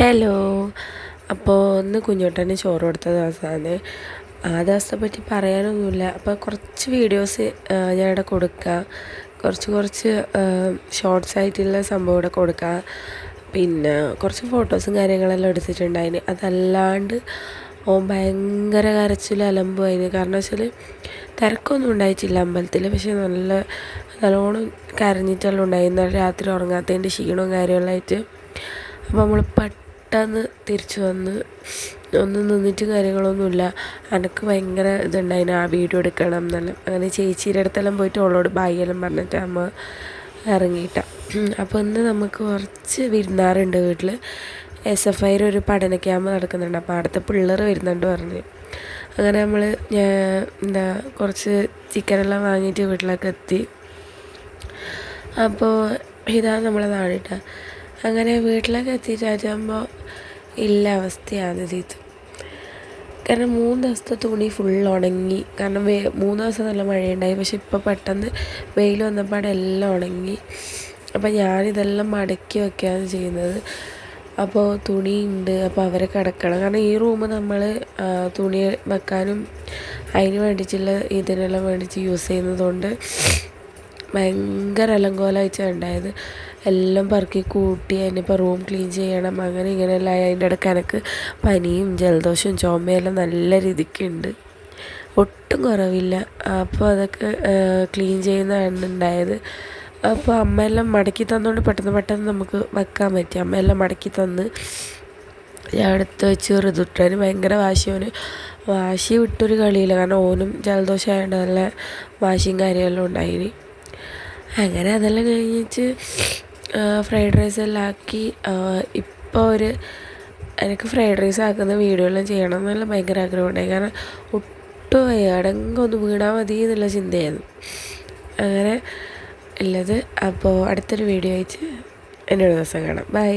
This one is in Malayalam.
ഹലോ. അപ്പോൾ ഒന്ന് കുഞ്ഞോട്ടന് ചോറ് കൊടുത്ത ദിവസമാണ്. ആ ദിവസത്തെ പറ്റി പറയാനൊന്നുമില്ല. അപ്പോൾ കുറച്ച് വീഡിയോസ് ഞാനിവിടെ കൊടുക്കുക, കുറച്ച് ഷോർട്സ് ആയിട്ടുള്ള സംഭവം ഇവിടെ കൊടുക്കുക. പിന്നെ കുറച്ച് ഫോട്ടോസും കാര്യങ്ങളെല്ലാം എടുത്തിട്ടുണ്ടായിന്. അതല്ലാണ്ട് ഭയങ്കര കരച്ചിൽ അലമ്പുമായിന്. കാരണം വെച്ചാൽ തിരക്കൊന്നും ഉണ്ടായിട്ടില്ല അമ്പലത്തിൽ, പക്ഷെ നല്ലോണം കരഞ്ഞിട്ടെല്ലാം ഉണ്ടായി. ഇന്നലെ രാത്രി ഉറങ്ങാത്തതിൻ്റെ ക്ഷീണവും കാര്യങ്ങളായിട്ട്. അപ്പോൾ നമ്മൾ പെട്ടെന്ന് തിരിച്ചു വന്ന് ഒന്നും നിന്നിട്ട് കാര്യങ്ങളൊന്നുമില്ല. എനിക്ക് ഭയങ്കര ഇതുണ്ടായിന് ആ വീഡിയോ എടുക്കണം എന്നെല്ലാം. അങ്ങനെ ചേച്ചിയുടെ അടുത്തെല്ലാം പോയിട്ട് അവളോട് ബായെല്ലാം പറഞ്ഞിട്ട് അമ്മ ഇറങ്ങിയിട്ട. അപ്പോൾ ഇന്ന് നമുക്ക് കുറച്ച് വിരുന്നാറുണ്ട് വീട്ടിൽ. SFI ഒരു പഠന ക്യാമ്പ് നടക്കുന്നുണ്ട്. അപ്പോൾ അടുത്ത പിള്ളേർ വരുന്നുണ്ട് പറഞ്ഞ്. അങ്ങനെ നമ്മൾ കുറച്ച് ചിക്കനെല്ലാം വാങ്ങിയിട്ട് വീട്ടിലേക്ക് എത്തി. അപ്പോൾ ഇതാണ് നമ്മളെ നാടിട്ട. അങ്ങനെ വീട്ടിലൊക്കെ എത്തിച്ചാകുമ്പോൾ ഇല്ല അവസ്ഥയാണ് ഇത്. കാരണം 3 ദിവസത്തെ തുണി ഫുൾ ഉണങ്ങി. കാരണം 3 ദിവസം നല്ല മഴയുണ്ടായി, പക്ഷെ ഇപ്പോൾ പെട്ടെന്ന് വെയിൽ വന്നപ്പോൾ എല്ലാം ഉണങ്ങി. അപ്പോൾ ഞാനിതെല്ലാം മടക്കി വയ്ക്കുകയാണ് ചെയ്യുന്നത്. അപ്പോൾ തുണിയുണ്ട്, അപ്പോൾ അവരെ കിടക്കണം. കാരണം ഈ റൂം നമ്മൾ തുണി വെക്കാനും അതിന് വേണ്ടിയിട്ടുള്ള ഇതിനെല്ലാം വേണ്ടിയിട്ട് യൂസ് ചെയ്യുന്നതുകൊണ്ട് ഭയങ്കര അലങ്കോലമായിട്ടാണ് ഉണ്ടായത്. എല്ലാം പറക്കി കൂട്ടി അതിനിപ്പോൾ റൂം ക്ലീൻ ചെയ്യണം, അങ്ങനെ ഇങ്ങനെയെല്ലാം. അതിൻ്റെ ഇടയ്ക്ക് എനിക്ക് പനിയും ജലദോഷവും ചുമയെല്ലാം നല്ല രീതിക്കുണ്ട്, ഒട്ടും കുറവില്ല. അപ്പോൾ അതൊക്കെ ക്ലീൻ ചെയ്യുന്നതാണ് ഉണ്ടായത്. അപ്പോൾ അമ്മയെല്ലാം മടക്കി തന്നുകൊണ്ട് പെട്ടെന്ന് നമുക്ക് വെക്കാൻ പറ്റി. അമ്മയെല്ലാം മടക്കി തന്ന് ഞാൻ എടുത്ത് വെച്ച് ഋതുട്ടന് ഭയങ്കര വാശി വിട്ടൊരു കളിയില്ല. കാരണം ഓനും ജലദോഷമായതുകൊണ്ട് നല്ല വാശിയും കാര്യമെല്ലാം ഉണ്ടായിന്. അങ്ങനെ അതെല്ലാം കഴിഞ്ഞിട്ട് ഫ്രൈഡ് റൈസ് എല്ലാം ആക്കി. ഇപ്പോൾ എനിക്ക് ഫ്രൈഡ് റൈസ് ആക്കുന്ന വീഡിയോ എല്ലാം ചെയ്യണം എന്നുള്ള ഭയങ്കര ആഗ്രഹമുണ്ടായി. കാരണം ഒട്ടും എവിടെയെങ്കിലും ഒന്ന് വീണാൽ മതി എന്നുള്ള ചിന്തയായിരുന്നു. അങ്ങനെ ഉള്ളത്. അപ്പോൾ അടുത്തൊരു വീഡിയോ ആയിട്ട് എന്നോട് ദിവസം കാണാം. ബൈ.